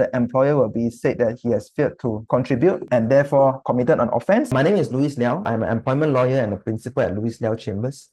the employer will be said that he has failed to contribute and therefore committed an offense. My name is Louis Liao. I'm an employment lawyer and a principal at Louis Liao Chambers.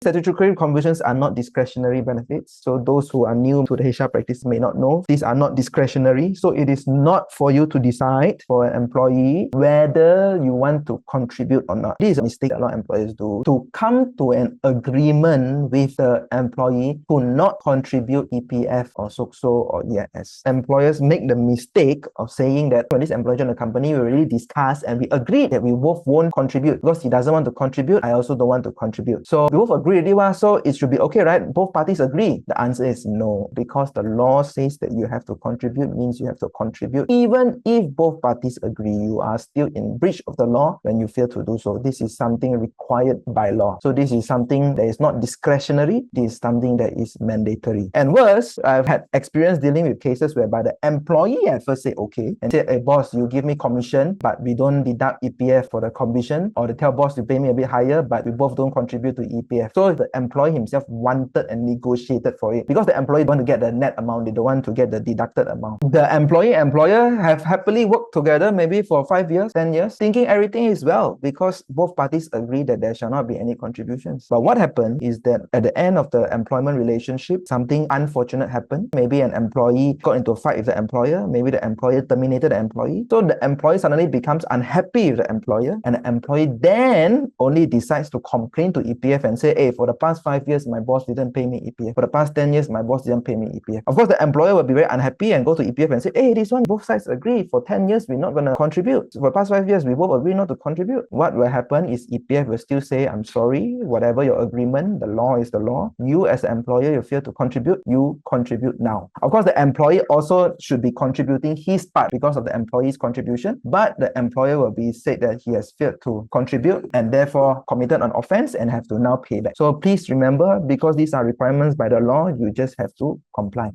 Statutory contributions are not discretionary benefits. So those who are new to the HR practice may not know, these are not discretionary. So it is not for you to decide for an employee whether you want to contribute or not. This is a mistake a lot of employers do. To come to an agreement with the employee to not contribute EPF or SOCSO or EIS. Employers make the mistake of saying that when this employee joined the company, we really discussed and we agreed that we both won't contribute because he doesn't want to contribute. I also don't want to contribute. So we both agree. So it should be okay, right? Both parties agree. The answer is no, because the law says that you have to contribute means you have to contribute. Even if both parties agree, you are still in breach of the law when you fail to do so. This is something required by law. So this is something that is not discretionary. This is something that is mandatory. And worse, I've had experience dealing with cases whereby the employee at first say okay and say, hey boss, you give me commission, but we don't deduct EPF for the commission, or they tell boss you pay me a bit higher, but we both don't contribute to EPF. So the employee himself wanted and negotiated for it because the employee don't want to get the net amount, they don't want to get the deducted amount. The employer have happily worked together maybe for 5 years, 10 years, thinking everything is well because both parties agree that there shall not be any contributions. But what happened is that at the end of the employment relationship, something unfortunate happened. Maybe an employee got into a fight with the employer, maybe the employer terminated the employee. So the employee suddenly becomes unhappy with the employer, and the employee then only decides to complain to EPF and say, hey, for the past 5 years, my boss didn't pay me EPF. For the past 10 years, my boss didn't pay me EPF. Of course, the employer will be very unhappy and go to EPF and say, hey, this one, both sides agree. For 10 years, we're not going to contribute. For the past 5 years, we both agree not to contribute. What will happen is EPF will still say, I'm sorry, whatever your agreement, the law is the law. You as an employer, you fail to contribute, you contribute now. Of course, the employee also should be contributing his part because of the employee's contribution, but the employer will be said that he has failed to contribute and therefore committed an offense and have to now pay back. So please remember, because these are requirements by the law, you just have to comply.